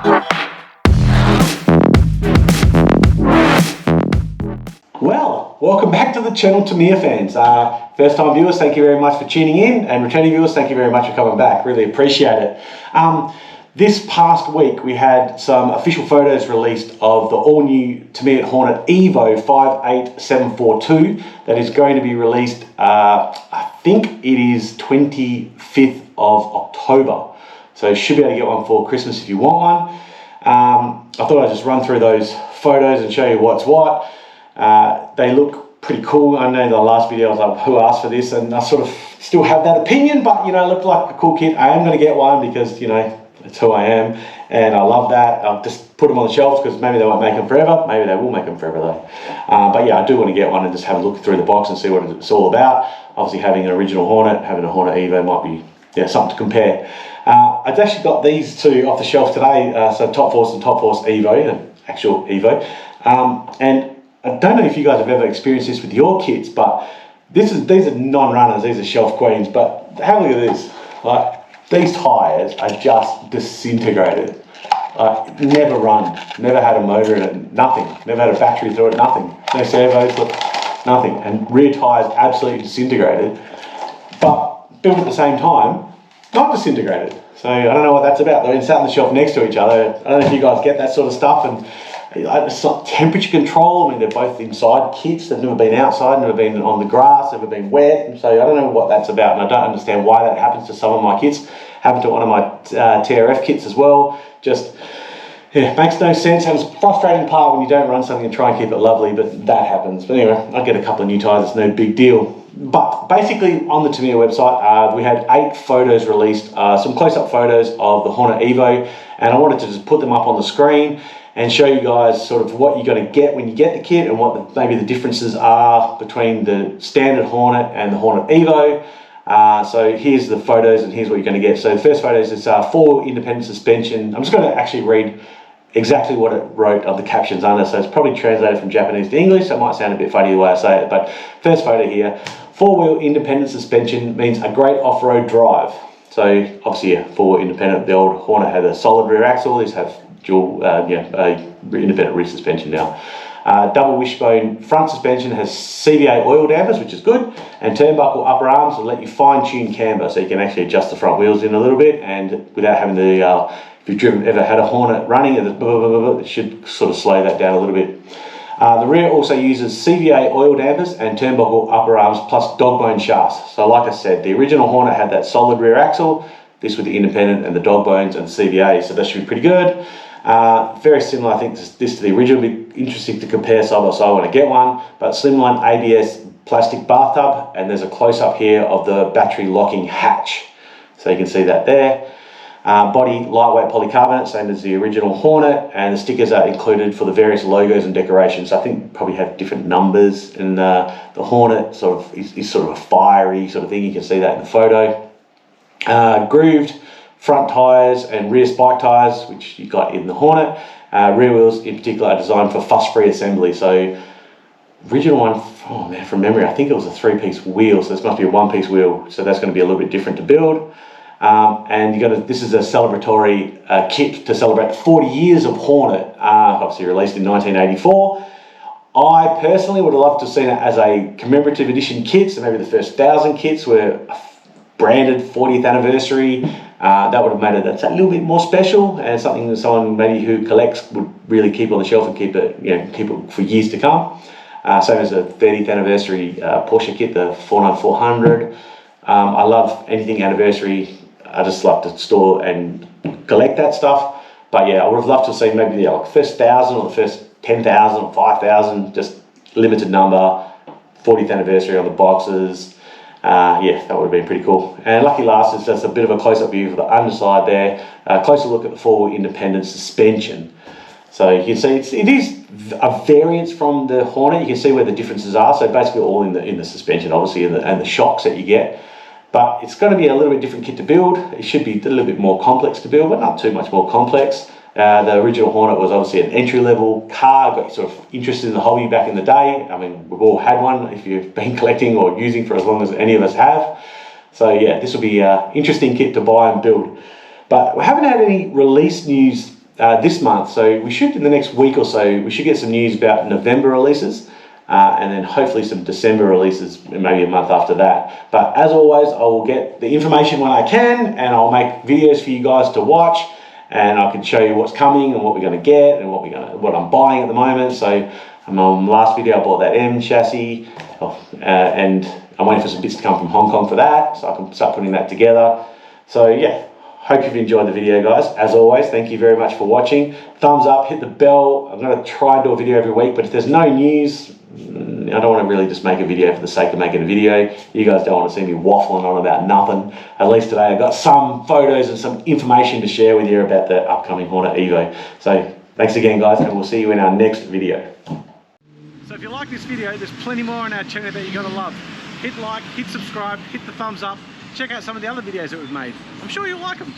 Well, welcome back to the channel, Tamiya fans. First time viewers, thank you very much for tuning in, and returning viewers, thank you very much for coming back. Really appreciate it. This past week we had some official photos released of the all-new Tamiya Hornet EVO 58742 that is going to be released, I think it is 25th of October. So you should be able to get one for Christmas if you want one. I thought I'd just run through those photos and show you what's what. They look pretty cool. I know in the last video I was like, who asked for this? And I sort of still have that opinion, but you know, it looked like a cool kit. I am going to get one because, you know, it's who I am, and I love that. I'll just put them on the shelf because maybe they won't make them forever. Maybe they will make them forever though. But yeah, I do want to get one and just have a look through the box and see what it's all about. Obviously having an original Hornet, having a Hornet EVO might be something to compare. I've actually got these two off the shelf today. So Top Force and Top Force EVO, an actual EVO. And I don't know if you guys have ever experienced this with your kits, but these are non-runners, these are shelf queens, but have a look at this. Like, these tyres are just disintegrated. Never run, never had a motor in it, nothing. Never had a battery through it, nothing. No servos, look, nothing. And rear tyres absolutely disintegrated, but built at the same time, not disintegrated. So I don't know what that's about. They're sat on the shelf next to each other. I don't know if you guys get that sort of stuff. And it's not temperature control. I mean, they're both inside kits. They've never been outside, never been on the grass, never been wet. So I don't know what that's about, and I don't understand why that happens to some of my kits. Happened to one of my TRF kits as well. Just, yeah, makes no sense. And it's a frustrating part when you don't run something and try and keep it lovely, but that happens. But anyway, I get a couple of new tyres, it's no big deal. But basically, on the Tamiya website, we had 8 photos released, some close-up photos of the Hornet EVO, and I wanted to just put them up on the screen and show you guys sort of what you're going to get when you get the kit, and what maybe the differences are between the standard Hornet and the Hornet EVO. So here's the photos and here's what you're going to get. So the first photos is 4 independent suspension. I'm just going to actually read exactly what it wrote on the captions under, so it's probably translated from Japanese to English, so it might sound a bit funny the way I say it, but first photo here, 4-wheel independent suspension means a great off-road drive. So obviously, yeah, 4-wheel independent. The old Hornet had a solid rear axle, these have dual independent rear suspension now. Double wishbone front suspension has CVA oil dampers, which is good, and turnbuckle upper arms will let you fine-tune camber, so you can actually adjust the front wheels in a little bit, and without having the if you've ever had a Hornet running, it should sort of slow that down a little bit. The rear also uses CVA oil dampers and turnbuckle upper arms plus dog bone shafts. So like I said, the original Hornet had that solid rear axle, this with the independent and the dog bones and CVA, so that should be pretty good. Very similar, I think, this to the original. It'll be interesting to compare side by side when I get one, but slimline ABS plastic bathtub, and there's a close-up here of the battery locking hatch. So you can see that there. Body lightweight polycarbonate, same as the original Hornet, and the stickers are included for the various logos and decorations. So I think probably have different numbers, and the Hornet sort of is sort of a fiery sort of thing. You can see that in the photo. Grooved front tyres and rear spike tyres, which you got in the Hornet. Rear wheels in particular are designed for fuss-free assembly. So original one, oh man, from memory, I think it was a 3-piece wheel, so this must be a 1-piece wheel, so that's going to be a little bit different to build. And this is a celebratory kit to celebrate 40 years of Hornet, obviously released in 1984. I personally would have loved to have seen it as a commemorative edition kit, so maybe the first 1,000 kits were branded 40th anniversary. That would have made it that's a little bit more special, and something that someone maybe who collects would really keep on the shelf and keep it for years to come. Same as the 30th anniversary Porsche kit, the 49400. I love anything anniversary. I just love to store and collect that stuff. But yeah, I would have loved to have seen maybe like the first 1,000 or the first 10,000 or 5,000, just limited number, 40th anniversary on the boxes. Yeah, that would have been pretty cool. And lucky last is just a bit of a close-up view for the underside there. Closer look at the 4-wheel independent suspension. So you can see it is a variance from the Hornet. You can see where the differences are. So basically all in the suspension, obviously, and the shocks that you get. But it's going to be a little bit different kit to build. It should be a little bit more complex to build, but not too much more complex. The original Hornet was obviously an entry-level car, got you sort of interested in the hobby back in the day. I mean, we've all had one if you've been collecting or using for as long as any of us have. So yeah, this will be an interesting kit to buy and build. But we haven't had any release news this month. So we should, in the next week or so, we should get some news about November releases. And then hopefully some December releases, maybe a month after that. But as always, I will get the information when I can, and I'll make videos for you guys to watch, and I can show you what's coming and what we're going to get and what I'm buying at the moment. So last video I bought that M chassis, and I'm waiting for some bits to come from Hong Kong for that, so I can start putting that together. So yeah, hope you've enjoyed the video, guys. As always, thank you very much for watching. Thumbs up, hit the bell. I'm going to try and do a video every week, but if there's no news, I don't want to really just make a video for the sake of making a video. You guys don't want to see me waffling on about nothing. At least today I've got some photos and some information to share with you about the upcoming Hornet EVO. So thanks again, guys, and we'll see you in our next video. So if you like this video, there's plenty more on our channel that you're going to love. Hit like, hit subscribe, hit the thumbs up. Check out some of the other videos that we've made. I'm sure you'll like them.